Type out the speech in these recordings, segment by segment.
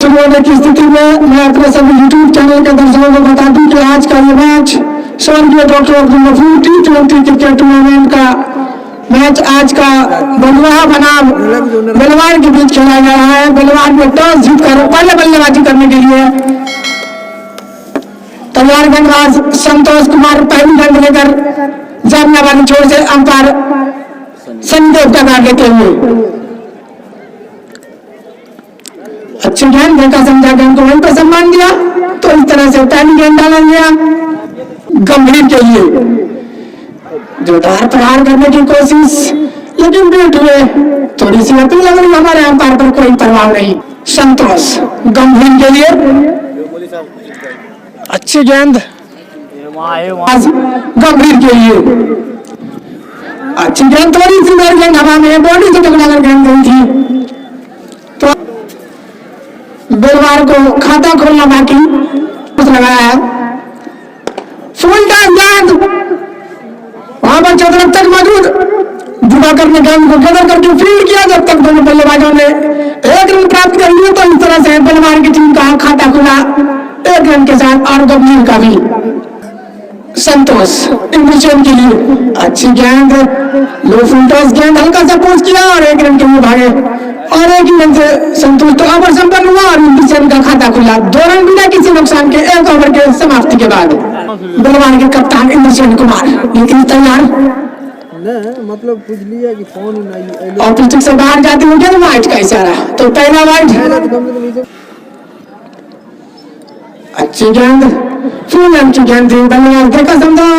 शुरू होने की स्थिति में मैं अपने सभी यूट्यूब चैनल के दर्शकों को बता दूं कि आज का ये मैच स्वर्गीय doctor Abdul Gafoor T20 cricket tournament का मैच आज का बलुआ बनाम बलवान के बीच खेला जा रहा है। बलवान में टॉस जीतकर पहले बल्लेबाजी करने के लिए तैयार गेंदबाज संतोष कुमार पहली गेंद लेकर जामिया वाली छोर से अंपायर संदेव का नाम लेते हुए अच्छी गेंद देखा समझा गेंद को वहीं पर सम्मान दिया तो इस तरह से पहली गेंद डाला गया गंभीर के लिए जोरदार प्रहार करने की कोशिश लेकिन बीट हुए। थोड़ी सी अपील लग रही हमारे अंपायर पर कोई प्रभाव नहीं। संतोष गंभीर के लिए अच्छी गेंद गंभीर के लिए अच्छी गेंद थोड़ी सी देर गेंद हवा में बॉडी से टकराकर गेंद गई थी तो बुधवार को खाता खोलना बाकी कुछ लगाया है। फुल टाइम गेंद वहां पर चतुरक्षक मौजूद दिवाकर ने गेंद को गदर करके फील्ड किया। जब तक दोनों बल्लेबाजों ने एक रन प्राप्त कर लिया तो इस तरह से बल्लेबाज की टीम का खाता खुला एक रन के साथ और गंभीर का भी। संतोष इंग्लिशन के लिए अच्छी गेंद लो फुल टॉस गेंद हल्का सा पोस्ट किया और एक रन के लिए भागे और एक ही रन से संतोष तो ओवर संपन्न हुआ और इंग्लिशन का खाता खुला। 2 रन बिना किसी नुकसान के एक ओवर के समाप्ति के बाद बलवान के कप्तान इंद्रसेन कुमार लेकिन तैयार मतलब पूछ लिया कि फोन और पिच से बाहर जाते हुए वाइट का इशारा तो पहला वाइट। अच्छी गेंद फुल रन की गेंद थी बल्लेबाज देखा समझा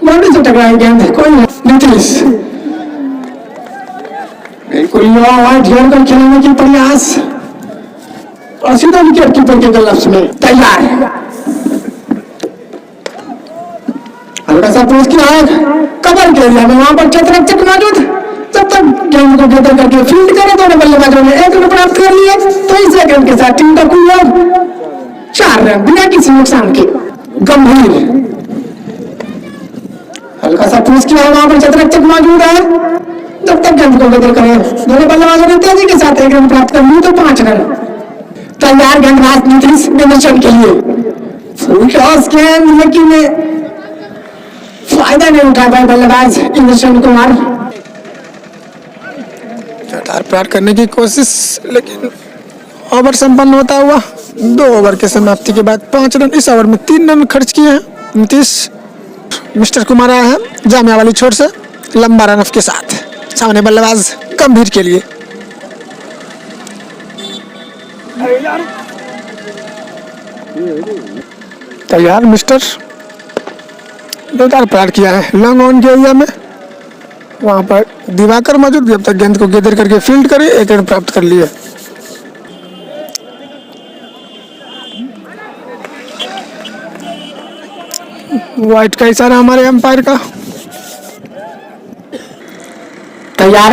बॉडी से टकराई गेंद कोई नीतीश बिल्कुल वाइट घेर कर खेलने की प्रयास और सीधा विकेट कीपर के ग्लव्स में तैयार। हल्का सा पोस्ट किया कवर के एरिया में वहां पर चतुरक्षक मौजूद जब तक गेंद को गदर करके फील्ड करे दोनों बल्लेबाजों ने एक रन प्राप्त कर लिए तो इस गेंद के साथ टीम का कुल 4 रन बिना किसी नुकसान के। गंभीर हल्का सा पोस्ट किया वहां पर चतुरक्षक मौजूद है जब तक गेंद को गदर करे दोनों बल्लेबाजों ने तेजी के साथ एक रन प्राप्त कर लिए तो 5 रन। तैयार गेंदबाज नीतीश निरीक्षण के लिए फुल टॉस गेंद लेकिन फायदा नहीं उठा पाए बल्लेबाज इंद्रसेन कुमार। जोरदार प्रहार करने की कोशिश लेकिन ओवर संपन्न होता हुआ 2 ओवर के समाप्ति के बाद 5 रन। इस ओवर में 3 रन खर्च किए हैं नीतीश। मिस्टर कुमार आया है जामिया वाली छोर से लंबा रन के साथ सामने बल्लेबाज गंभीर के लिए तैयार। मिस्टर जोरदार प्रहार किया है लॉन्ग ऑन के एरिया में वहां पर दिवाकर मौजूद जब तक गेंद को गदर करके फील्ड करे 1 रन प्राप्त कर लिया। वाइट का इशारा हमारे अंपायर का। तैयार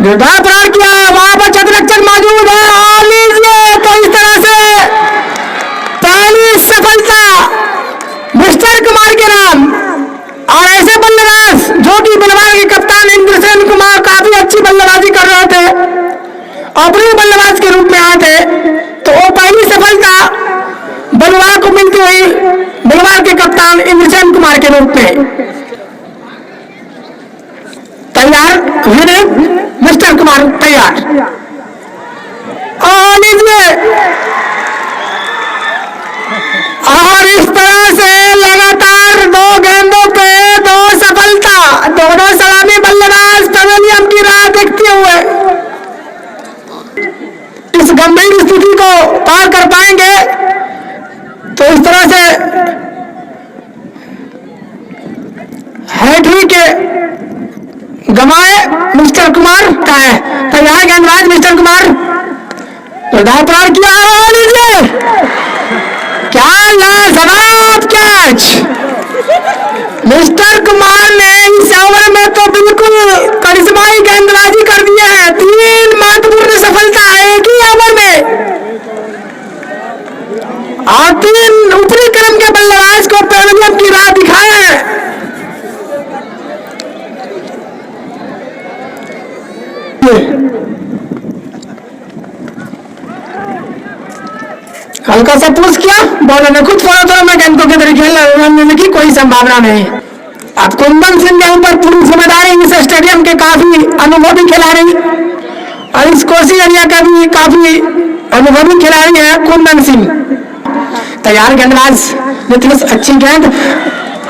जोरदार प्रहार किया वहां पर चतुरक्षक मौजूद है और लीजिए तो इस तरह से पहली सफलता मिस्टर कुमार के नाम। और ऐसे बल्लेबाज जो कि बलवान के कप्तान इंद्रसेन कुमार काफी अच्छी बल्लेबाजी कर रहे थे ओपनिंग बल्लेबाज के रूप में आए थे तो वो पहली सफलता बलवान को मिलती हुई बलवान के कप्तान इंद्रसेन कुमार के रूप में। तैयार मिस्टर कुमार तैयार और लीजिए और इस तरह से लगातार 2 गेंदों पे 2 सफलता दोनों सलामी बल्लेबाज पवेलियन की राह देखते हुए इस गंभीर स्थिति को पार कर पाएंगे तो इस तरह से हैट्रिक गमाए मिस्टर कुमार का है। तैयार गेंदबाज मिस्टर कुमार जोरदार प्रहार किया और लीजिए क्या लाजवाब कैच। मिस्टर कुमार ने इस ओवर में तो बिल्कुल करिश्माई गेंदबाजी कर दी है। 3 महत्वपूर्ण सफलता एक ही ओवर में और 3 ऊपरी क्रम के बल्लेबाज को पेवेलियन की राह दिखाए हैं। कैसे पुश किया, बॉलर ने खुद फॉलो थ्रो में गेंद को किधर खेलने की कोई संभावना नहीं। अब कुंदन सिंह के ऊपर पूरी जिम्मेदारी इस स्टेडियम के काफी अनुभवी खिलाड़ी और इस कोसी एरिया का भी काफी अनुभवी खिलाड़ी है कुंदन सिंह। तैयार गेंदबाज नितिश, अच्छी गेंद,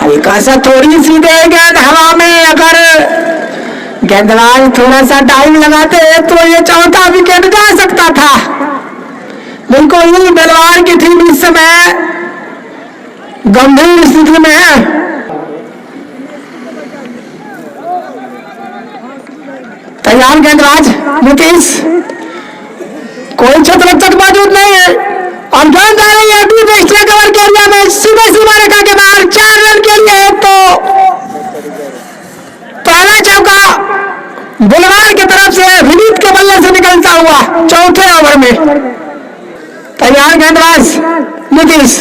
हल्का सा थोड़ी सी दे गेंद हवा में, अगर गेंदबाज थोड़ा सा टाइम लगाते तो ये चौथा विकेट जा सकता था। बिल्कुल ही बलवार की टीम इस समय गंभीर स्थिति में है। तैयार गेंदबाज नीतीश, कोई क्षेत्ररक्षक मौजूद नहीं है और गेंद आ रही है डीप एक्स्ट्रा कवर के एरिया में, सीधे सीमा रेखा के बाहर 4 रन के लिए। तो पहला चौका बुलवार की तरफ से विनीत के बल्ले से निकलता हुआ चौथे ओवर में। तैयार गेंदबाज नीतीश,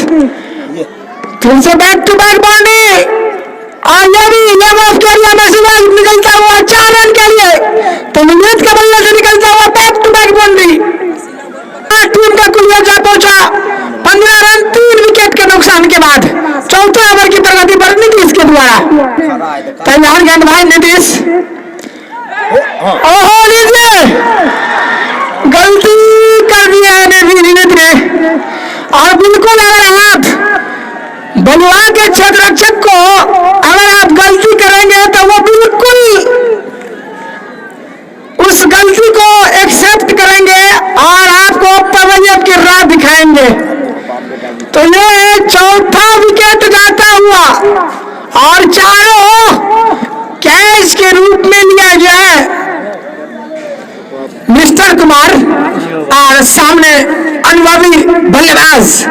फिर से बैक टू बैक बाउंड्री और ये भी लेग ऑफ के एरिया में से निकलता हुआ 4 रन के लिए। तो विनीत के बल्ले से निकलता हुआ back to back boundary, team का कुल जा पहुंचा 15 रन 3 विकेट के नुकसान के बाद चौथे ओवर की प्रगति पर नीतीश के द्वारा। तैयार गेंदबाज नीतीश, ओहो लीजिए, गलती कर दिया है विनीत ने और बिल्कुल अगर आप बलुआ के क्षेत्ररक्षक को अगर आप गलती करेंगे तो वो बिल्कुल उस गलती को एक्सेप्ट करेंगे और आपको पवैयत की राह दिखाएंगे। तो ये चौथा विकेट जाता हुआ और चारों कैच के रूप में लिया गया है मिस्टर कुमार और सामने अनुभवी बल्लेबाज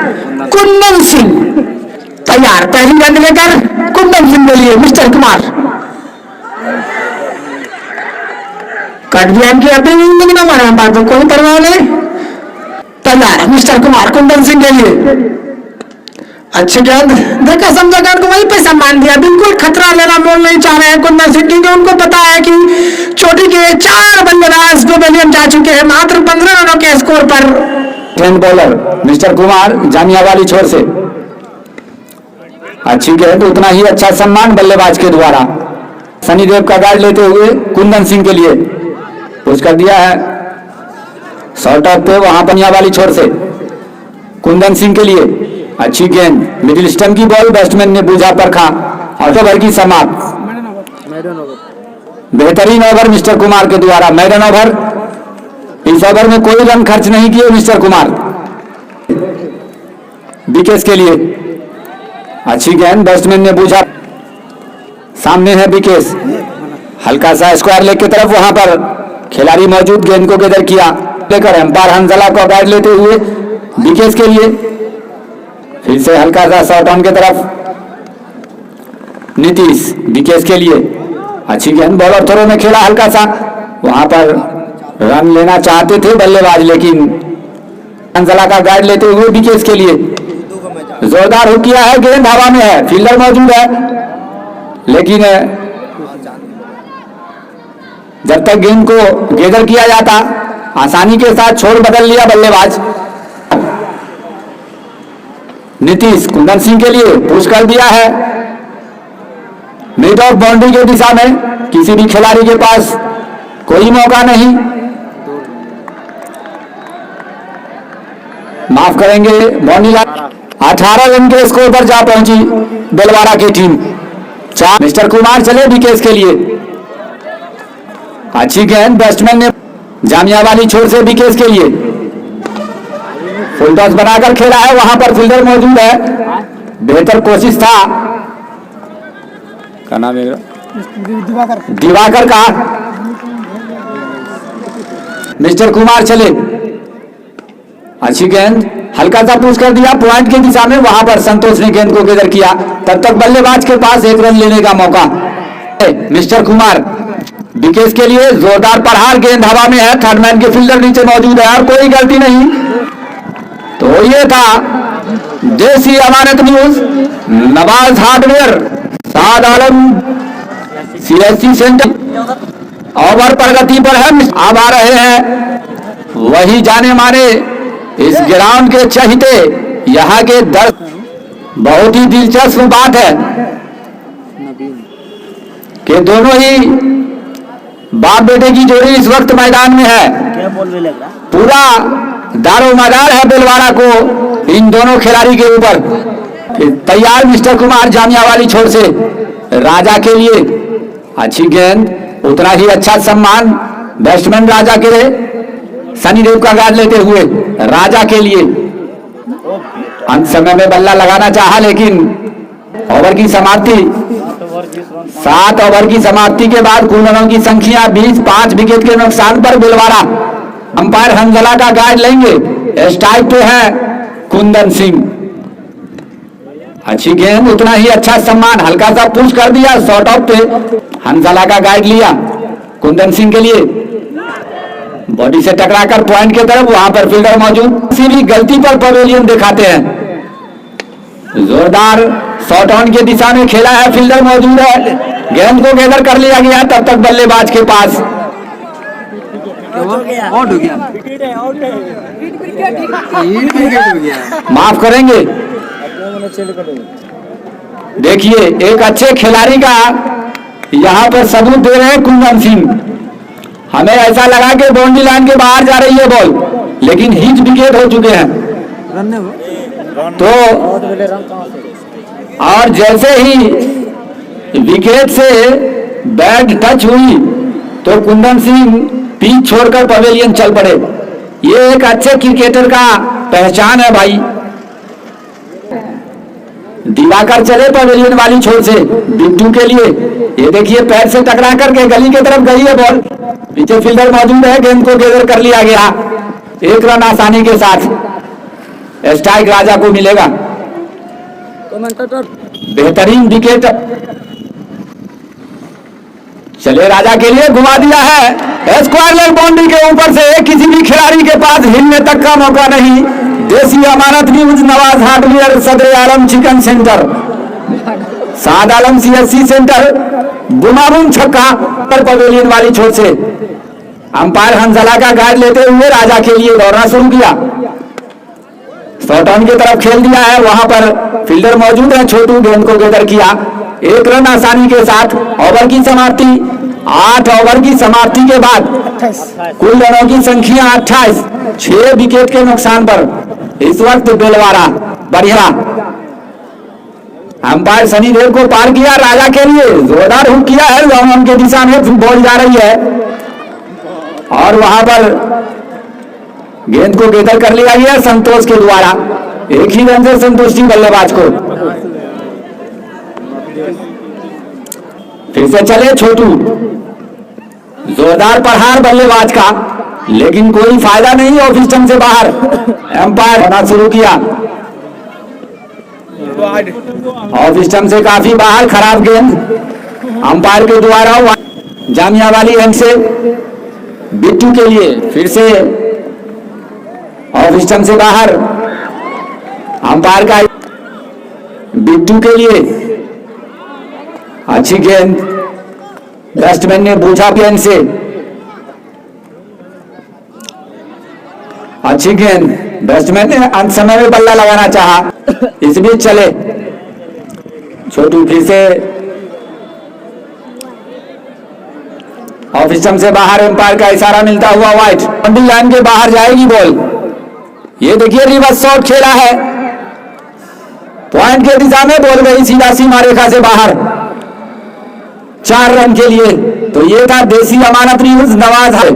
कुंदन सिंह। तैयार, पहली गेंद लेकर कुंदन सिंह के लिए मिस्टर कुमार, कट दिया इनकी अपनी ना मारे बात तो कोई परवाह नहीं। तैयार मिस्टर कुमार कुंदन सिंह के लिए, अच्छी गेंद देखा समझा, गेंद को वहीं पे सम्मान दिया, बिल्कुल खतरा लेना मोल नहीं चाह रहे हैं कुंदन सिंह, क्योंकि उनको पता है कि चोटी के 4 बल्लेबाज पेविलियन जा चुके हैं मात्र 15 रनों के स्कोर पर। Ten bowler mister Kumar Jamia वाली छोर से अच्छी गेंद, उतना ही अच्छा सम्मान बल्लेबाज के द्वारा। शनिदेव का गाइड लेते हुए कुंदन सिंह के लिए पुश कर दिया है शॉर्ट ऑफ पे, वहां पनिया वाली छोर से कुंदन सिंह के लिए अच्छी गेंद, मिडिल स्टंप की बॉल, बैट्समैन ने बूझा परखा और ओवर की समाप्त। बेहतरीन ओवर मिस्टर कुमार के द्वारा, मैडन ओवर। इस ओवर में कोई रन खर्च नहीं किए मिस्टर कुमार। विकेट के लिए अच्छी गेंद, बैट्समैन ने बूझा, सामने है विकेट, हल्का सा स्क्वायर लेग की तरफ, वहां पर खिलाड़ी मौजूद, गेंद को गैदर किया लेकर एम्पायर हंजला को गाइड लेते हुए विकेट के लिए फिर से हल्का सा शॉट ऑन की तरफ नीतीश विकेट के लिए अच्छी गेंद, बॉलर थ्रो में खेला हल्का सा, वहां पर रन लेना चाहते थे बल्लेबाज, लेकिन हंजला का गाइड लेते हुए विकेट के लिए जोरदार हुक किया है, गेंद हवा में है, फील्डर मौजूद है, लेकिन जब तक गेंद को गैदर किया जाता आसानी के साथ छोड़ बदल लिया बल्लेबाज। नीतीश कुंदन सिंह के लिए पुश कर दिया है मिड ऑफ बाउंड्री के दिशा में, किसी भी खिलाड़ी के पास कोई मौका नहीं, माफ करेंगे बाउंड्री। 18 रन के स्कोर पर जा पहुंची बेलवाड़ा की टीम। 4 मिस्टर कुमार चले विकेट के लिए, अच्छी गेंद, बैट्समैन ने जामिया वाली छोर से विकेट के लिए फुल टॉस बनाकर खेला है, वहां पर फील्डर मौजूद है, बेहतर कोशिश था, क्या नाम है दिवाकर का। मिस्टर कुमार चले, अच्छी गेंद, हल्का सा पुश कर दिया पॉइंट की दिशा में, वहां पर संतोष ने गेंद को गैदर किया, तब तक बल्लेबाज के पास 1 रन लेने का मौका। मिस्टर कुमार विकेट के लिए जोरदार प्रहार, गेंद हवा में है, थर्डमैन के फील्डर नीचे मौजूद है और कोई गलती नहीं। तो ये था देसी अमानत न्यूज, नवाज हार्डवेयर, साद आलम CSC सेंटर ओवर प्रगति पर है। अब आ रहे हैं वही जाने माने इस ग्राउंड के चहीते यहाँ के बहुत ही दिलचस्प बात है कि दोनों ही बाप बेटे की जोड़ी इस वक्त मैदान में है। पूरा दारोमदार है बिलवाड़ा को इन दोनों खिलाड़ी के ऊपर। तैयार मिस्टर कुमार जामिया वाली छोर से राजा के लिए अच्छी गेंद, उतना ही अच्छा सम्मान बैट्समैन राजा के शनिदेव का गार्ड लेते हुए राजा के लिए अंत समय में बल्ला लगाना चाहा, लेकिन ओवर की समाप्ति 7 ओवर की समाप्ति के बाद कुल रनों की संख्या 20, 5 विकेट के नुकसान पर बिलवाड़ा अंपायर हंजला का गार्ड लेंगे। स्ट्राइक पे है कुंदन सिंह। अच्छी गेंद, उतना ही अच्छा सम्मान, हल्का सा पुश कर दिया शॉर्ट ऑफ पे, हंजला का गाइड लिया कुंदन सिंह के लिए। बॉडी से टकराकर पॉइंट की तरफ, वहां पर फील्डर मौजूद, किसी भी गलती पर पवेलियन दिखाते हैं। जोरदार शॉट ऑन की दिशा में खेला है, फील्डर मौजूद है, गेंद को गैदर कर लिया गया, तब तक बल्लेबाज के पास आउट हो गया। माफ करेंगे। देखिए एक अच्छे खिलाड़ी का यहां पर सबूत दे रहे हैं कुंदन सिंह। हमें ऐसा लगा कि बाउंड्री लाइन के बाहर जा रही है बॉल, लेकिन हिट विकेट हो चुके हैं। तो और जैसे ही विकेट से बैट टच हुई तो कुंदन सिंह पिच छोड़कर पवेलियन चल पड़े। ये एक अच्छे क्रिकेटर का पहचान है भाई। दिवाकर चले पवेलियन वाली छोर से बिट्टू के लिए। ये देखिए पैर से टकरा करके गली की तरफ गई है बॉल, पीछे फील्डर मौजूद है, गेंद को गैदर कर लिया गया। 1 रन आसानी के साथ स्ट्राइक राजा को मिलेगा। बेहतरीन विकेट चले राजा के लिए, घुमा दिया है स्क्वायर लेग बाउंड्री के ऊपर से। किसी भी खिलाड़ी के पास हिलने तक का मौका नहीं। देसी अमानत न्यूज, नवाज हार्डवेयर, सदर आलम चिकन सेंटर, साद आलम CSC सेंटर, बुमाबुम छक्का पर पवेलियन वाली छोर से अंपायर हंजला का गाइड लेते हुए राजा के लिए दौड़ना शुरू किया। शॉर्ट ऑन की तरफ खेल दिया है, वहां पर फील्डर मौजूद है, छोटू गेंद को गैदर किया। 1 रन आसानी के साथ। ओवर की समाप्ति 8 ओवर की समाप्ति के बाद कुल रनों की संख्या 28, 6 विकेट के नुकसान पर इस वक्त बिलवाड़ा बढ़िया। अंपायर शनिदेव को पार किया राजा के लिए, जोरदार हुक किया है, लॉन्ग ऑन की दिशा में बॉल जा रही है और वहां पर गेंद को गैदर कर लिया गया संतोष के द्वारा। 1 ही रन से संतुष्टि बल्लेबाज को। फिर से चले छोटू, जोरदार प्रहार बल्लेबाज का, लेकिन कोई फायदा नहीं, ऑफ स्टंप से बाहर। एम्पायर होना शुरू किया, ऑफ स्टंप से काफी बाहर, खराब गेंद अंपायर के द्वारा। जामिया वाली एंड से बिट्टू के लिए, फिर से ऑफ स्टंप से बाहर, अंपायर का बिट्टू के लिए अच्छी गेंद, बैट्समैन ने बूझा गेंद से, अच्छी गेंद, बैट्समैन ने अंत समय में बल्ला लगाना चाहा। इस बीच चले छोटू, फिर से ऑफ स्टंप से बाहर, एम्पायर का इशारा मिलता हुआ वाइट, बाउंड्री लाइन के बाहर जाएगी बॉल। ये देखिए रिवर्स शॉट खेला है, पॉइंट के दिशा में बॉल गई सीधा सीमा रेखा से बाहर, 4 रन के लिए। तो ये था देसी अमानत न्यूज, नवाज है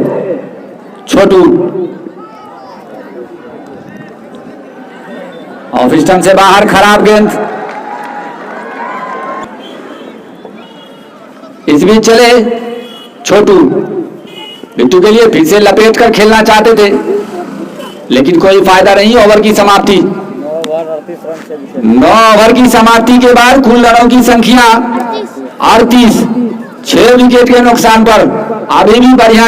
छोटू। ऑफ स्टंप से बाहर, खराब गेंद। इस बीच चले छोटू, बिट्टू के लिए फिर से लपेट कर खेलना चाहते थे, लेकिन कोई फायदा नहीं। ओवर की समाप्ति 9 ओवर की समाप्ति के बाद कुल रनों की संख्या 38, 6 विकेट के नुकसान पर अभी भी बढ़िया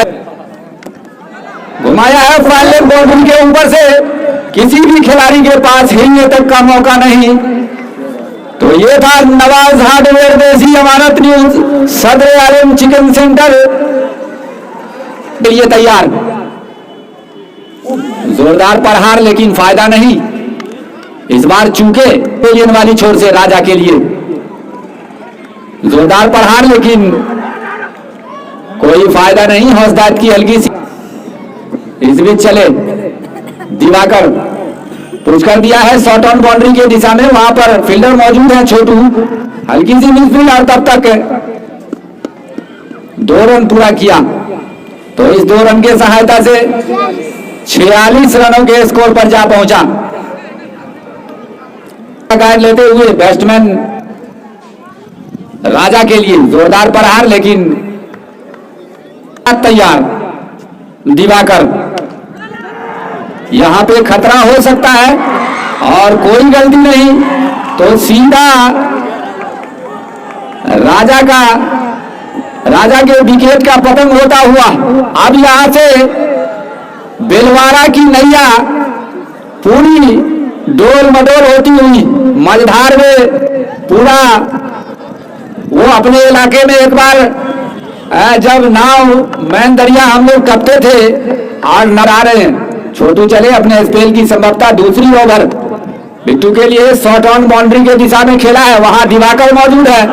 घुमाया है स्क्वायर लेग बाउंड्री के ऊपर से। किसी भी खिलाड़ी के पास हिलने तक का मौका नहीं। तो ये था नवाज हार्डवेयर, देसी अमानत न्यूज, सदर आलम चिकन सेंटर के लिए तैयार। जोरदार प्रहार, लेकिन फायदा नहीं। इस बार चूके पेलियन वाली छोर से राजा के लिए जोरदार प्रहार, लेकिन कोई फायदा नहीं। हौसदात की हल्की सी इस बीच चले दिवाकर पुश कर दिया है शॉट ऑन बाउंड्री के दिशा में, वहां पर फील्डर मौजूद है छोटू, हल्की सी मिसफील्ड और तब तक 2 रन पूरा किया। तो इस 2 रन के सहायता से 46 रनों के स्कोर पर जा पहुंचा। गाइड लेते हुए बैट्समैन राजा के लिए जोरदार प्रहार, लेकिन तैयार दिवाकर, यहां पे खतरा हो सकता है और कोई गलती नहीं, तो सीधा राजा के विकेट का पतन होता हुआ अब यहां से बेलवाड़ा की नैया पूरी डोल मडोल होती हुई मझधार में पूरा वो अपने इलाके में एक बार जब नाव मैन दरिया हम लोग कपते थे और नरा रहे हैं। छोटू चले अपने स्पेल की संभवतः दूसरी ओवर बिट्टू के लिए शॉट ऑन बाउंड्री के दिशा में खेला है, वहां दिवाकर मौजूद है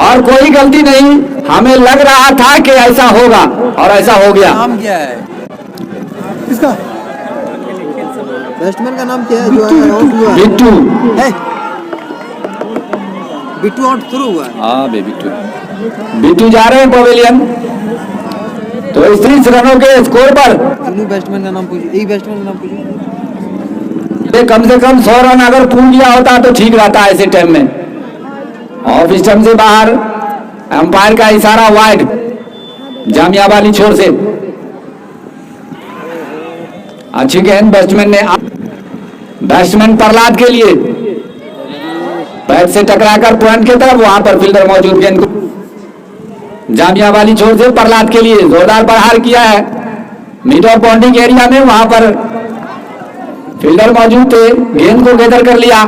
और कोई गलती नहीं। हमें लग रहा था कि ऐसा होगा और ऐसा हो गया। नाम क्या है किसका? बैट्समैन का नाम क्या है जो आउट हुआ? बिट्टू है बिट्टू आउट शुरू हुआ है। हाँ बिट्टू जा रहे हैं पवेलियन। तो इस 30 रनों के स्कोर पर तीनों बैट्समैन का नाम पूछिए, एक बैट्समैन का नाम पूछिए। कम से कम 100 रन अगर पूर्ण किया होता तो ठीक रहता ऐसे टाइम में। ऑफ स्टंप से बाहर, अंपायर का इशारा वाइड जामिया वाली छोर से। अच्छी गेंद बैट्समैन प्रहलाद के लिए बैट से टकराकर पॉइंट की तरफ, वहां पर फील्डर मौजूद, गेंद को जामिया वाली छोर से प्रहलाद के लिए जोरदार प्रहार किया है मिड ऑफ बाउंड्री के एरिया में, वहां पर फील्डर मौजूद थे, गेंद को गैदर कर लिया।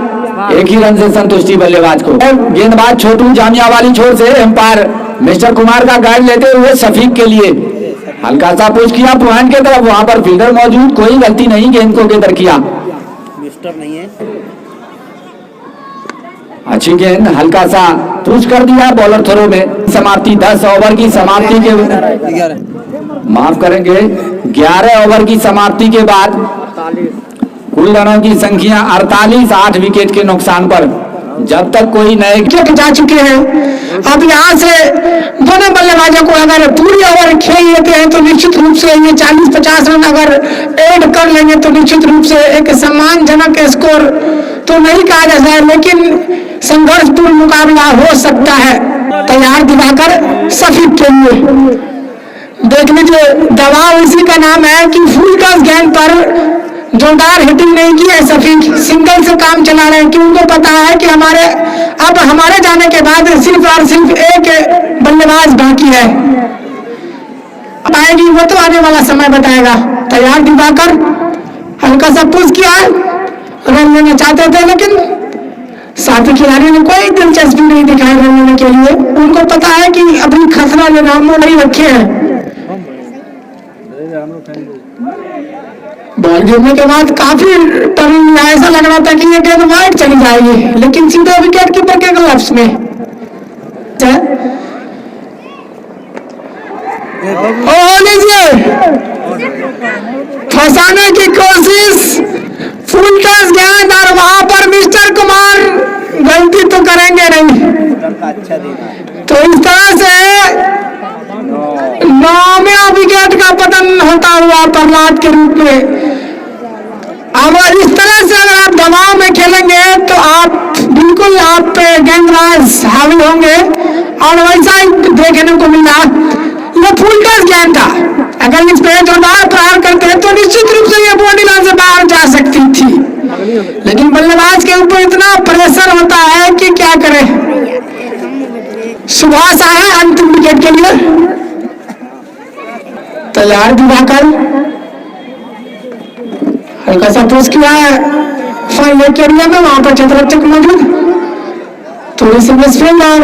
एक ही रन से संतुष्टि बल्लेबाज को। गेंदबाज छोटू जामिया वाली छोर से, एम्पायर मिस्टर कुमार का गाइड लेते हुए शफीक के लिए हल्का सा पुश किया पॉइंट की तरफ, वहां पर फील्डर मौजूद, कोई गलती नहीं, गेंद को गैदर किया। मिस्टर नहीं है, अच्छी गेंद हल्का सा पुश कर दिया बॉलर थ्रो में। समाप्ति 10 ओवर की समाप्ति के 11 माफ करेंगे 11 ओवर की समाप्ति के बाद कुल रनों की संख्या 48, 8 विकेट के नुकसान पर जब तक कोई नए विकेट जा चुके हैं। अब यहाँ से दोनों बल्लेबाजों को अगर पूरी ओवर खेल लेते हैं तो निश्चित रूप से ये 40-50 रन अगर ऐड कर लेंगे तो निश्चित रूप से एक सम्मानजनक स्कोर तो नहीं कहा जा सकता, लेकिन संघर्षपूर्ण मुकाबला हो सकता है। तैयार दिवाकर शफीक के लिए देख लीजिए, दबाव इसी का नाम है कि फुल टॉस गेंद पर जोरदार हिटिंग नहीं की है शफीक, सिंगल से काम चला रहे हैं कि उनको पता है कि हमारे जाने के बाद सिर्फ और सिर्फ एक बल्लेबाज बाकी है। आएगी वो तो आने वाला समय बताएगा। तैयार दिवाकर हल्का सा पुश किया है, रन लेना चाहते थे लेकिन साथी खिलाड़ियों ने कोई दिलचस्पी नहीं दिखाई रन लेने के लिए। उनको पता है कि अपनी खसरा जो नाम नहीं रखे हैं। बॉल गिरने के बाद काफी टर्न ऐसा लग रहा था कि ये गेंद वाइड चली जाएगी, लेकिन सीधे विकेट कीपर के ग्लव्स में। लीजिए फंसाने की कोशिश, फुल टॉस गेंद और वहां पर मिस्टर कुमार गलती तो करेंगे नहीं। तो इस तरह से 9वें विकेट का पतन होता हुआ प्रहलाद के रूप में। अब इस तरह से अगर आप दबाव में खेलेंगे तो आप बिल्कुल आप पे गेंदबाज हावी होंगे और वैसा ही देखने को मिला। ये फुल टॉस गेंद था, अगर इस पे जोरदार प्रहार करते हैं तो निश्चित रूप से ये बॉडी लाइन से बाहर जा सकती थी, लेकिन बल्लेबाज के ऊपर इतना प्रेशर होता है कि क्या करे। सुभाष आए अंतिम विकेट के लिए। तैयार दिवाकर हल्का सा पुश किया है फाइनल के एरिया में, वहां पर चतुरक्षक मौजूद, थोड़ी सी मिसफील्ड और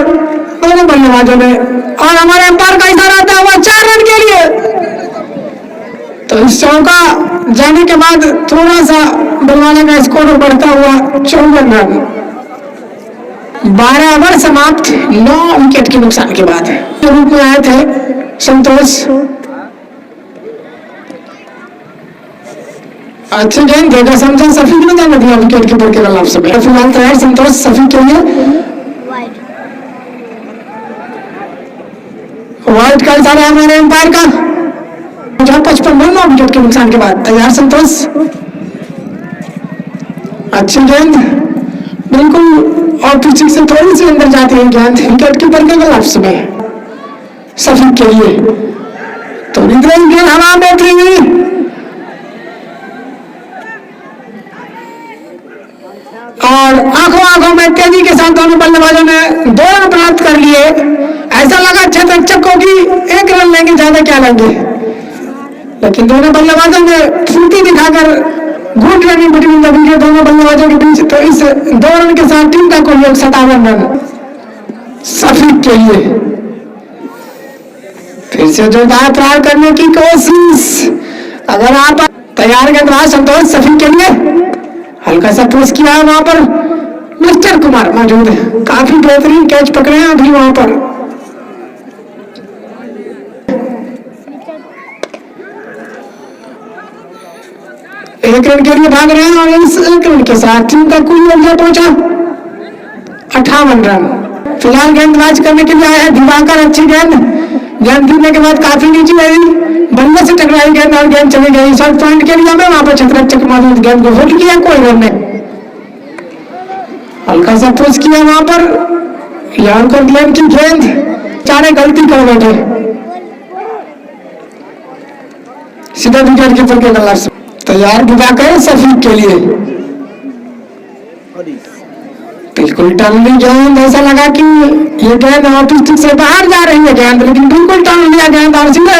दोनों बल्लेबाजों ने, और हमारे अंपायर का इशारा था हुआ 4 रन के लिए। तो इस चौका जाने के बाद थोड़ा सा बलवाना का स्कोर बढ़ता हुआ 54 रन। 12 ओवर समाप्त, 9 विकेट के नुकसान के बाद के रूप में आए थे संतोष। अच्छी गेंद देगा समझा, सफी ने जाने दिया विकेट कीपर के खिलाफ से। फिलहाल तैयार संतोष सफी के लिए। वाइड का इशारा है हमारे एम्पायर का। 55 रन 9 विकेट के नुकसान के बाद तैयार संतोष। अच्छी गेंद बिल्कुल और पिचिंग से थोड़ी सी अंदर जाती है गेंद, विकेट कीपर के ग्लव्स में सफी के लिए। तो निद्रा गेंद हवा में उतरी हुई और आंखों में तेजी के साथ दोनों बल्लेबाजों ने 2 रन प्राप्त कर लिए। ऐसा लगा क्षेत्ररक्षक को कि 1 रन लेंगे, ज्यादा क्या लेंगे, लेकिन दोनों बल्लेबाजों ने फुर्ती दिखाकर good running between the wicket दोनों बल्लेबाजों के बीच। तो इस 2 रन के साथ टीम का कुल 57 रन सफी के लिए। फिर से जोरदार प्रहार करने की कोशिश। अगर आप तैयार गेंदबाज संतोष सफी के लिए हल्का सा पुश किया है, वहां पर मिस्टर कुमार मौजूद है, काफी बेहतरीन कैच पकड़े हैं अभी वहां पर। एक रन के लिए भाग रहे हैं और इस 1 रन के साथ टीम का कुल ऊर्जा पहुंचा 58 रन। फिलहाल गेंदबाज करने के लिए आया है दिवाकर। अच्छी गेंद गिरने के बाद काफी नीचे आई, बल्ले से टकराई गेंद और गेंद चली गई शॉर्ट पॉइंट के लिए। वहां पर क्षेत्ररक्षक मौजूद, गेंद को होल्ड किया, कोई रन नहीं। हल्का सा पुश किया वहां पर यानकर ग्लेन की गेंद, चारे गलती कर बैठे, सीधा विकेट कीपर के गलत। तैयार दिवाकर सफी के लिए बिल्कुल टर्न गेंद। ऐसा लगा कि ये गेंद ऑफिस से बाहर जा रही है गेंद, लेकिन बिल्कुल टर्न लिया गेंद और सीधे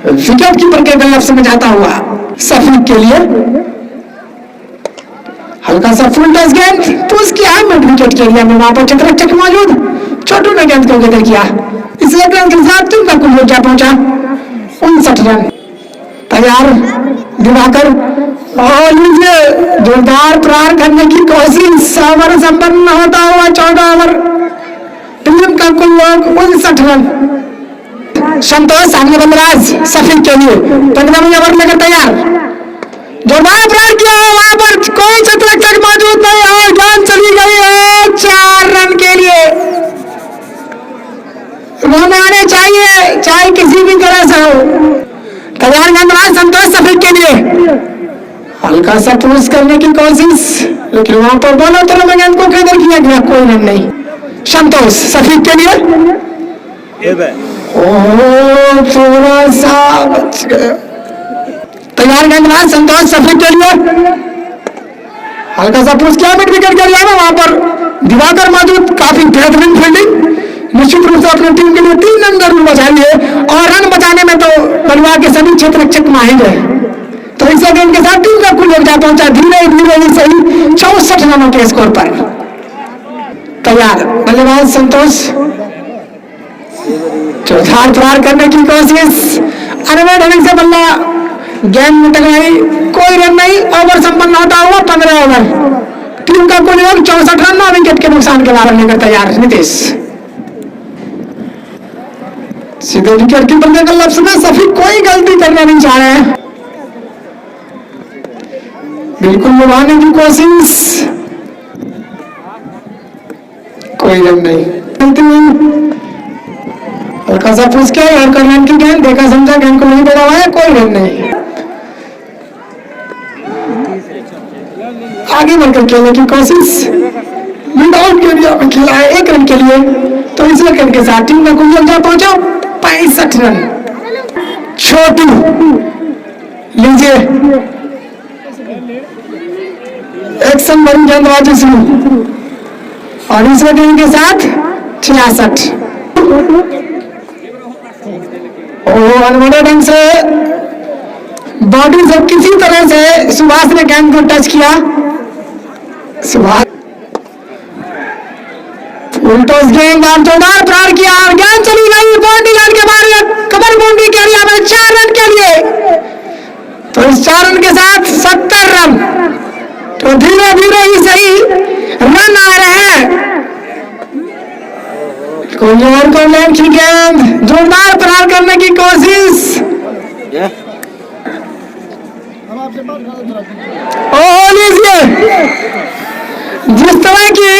विकेट कीपर के गलत में जाता हुआ सफी के लिए। हल्का सा फुल टच गेंद पुश किया मिड विकेट के एरिया में, वहां पर क्षेत्ररक्षक मौजूद, छोटू ने गेंद को गेंद किया। इस 1 रन के साथ टीम का कुल ऊर्जा पहुंचा 59 रन। तैयार दिवाकर और जोरदार प्रहार करने की कोशिश। ओवर संपन्न होता हुआ 14 ओवर, टीम का कुल 59 रन। संतोष सामने बलराज सफी के लिए 15वें ओवर लेकर तैयार, जोरदार प्रहार किया, वहां पर कोई क्षेत्ररक्षक मौजूद नहीं और गेंद चली गई है 4 रन के लिए। रन आने चाहिए चाहे किसी भी तरह से हो। तैयार गेंदबाज संतोष सफी के लिए हल्का सा पुश करने की कोशिश, लेकिन वहां पर दोनों तरफ में गेंद को कैदर किया गया, कोई रन नहीं। संतोष सफी के लिए थोड़ा सा बच गया। तैयार गेंदबाज संतोष सफी के लिए हल्का सा पुश किया मिड विकेट के लिए, वहां पर दिवाकर मौजूद, काफी बेहतरीन फील्डिंग। निश्चित रूप से अपनी टीम के लिए 3 रन जरूर बचा लिए और रन बचाने में तो बलवा के सभी क्षेत्ररक्षक माहिर है। तो इस गेंद के साथ टीम का कुल ऊर्जा पहुंचा धीरे धीरे ही सही 64 रनों के स्कोर पर। तैयार बल्लेबाज संतोष, जोरदार प्रहार करने की कोशिश, अनवैध ढंग से बल्ला गेंद में टकराई, कोई रन नहीं। ओवर संपन्न होता हुआ 15 ओवर, टीम का कुल 64 रन 9 विकेट के नुकसान के बाद लेकर तैयार नीतीश। सीधे विकेट कीपर के गलत में सफी कोई गलती करना नहीं चाह रहे हैं, बिल्कुल लुभाने की कोशिश, कोई रन नहीं। हल्का सा पुश किया और रन की गेंद, देखा समझा गेंद को नहीं बढ़ा हुआ है, कोई रन नहीं। आगे बढ़कर खेलने की कोशिश, मिड आउट के एरिया में खेला है 1 रन के लिए। तो इस विकेट के साथ टीम का कुल ऊर्जा पहुंचा 65 रन। छोटू लीजिए एक्शन बड़ी गेंदबाजी शुरू और इस विकेट के साथ 66। अनवैध ढंग से बॉडी से किसी तरह से सुभाष ने गेंद को टच किया। सुभाष उल्टोस गेंद और जोरदार प्रहार किया और गेंद चली गई बॉडी लाइन के बाहर, कबर बाउंड्री के एरिया में 4 रन के लिए। तो तो इस 4 रन के साथ 70 रन। तो धीरे धीरे ही सही रन आ रहे हैं। कोई और को लेंथ की गेंद, जोरदार प्रहार करने की कोशिश। ओ लीजिए, जिस तरह की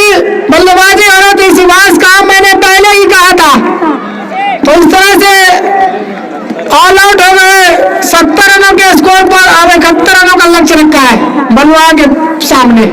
बल्लेबाजी हो रही थी सुभाष का मैंने पहले ही कहा था, तो इस तरह से ऑल आउट हो गए। 70 रनों के स्कोर पर अब 71 रनों का लक्ष्य रखा है बलुआ के सामने।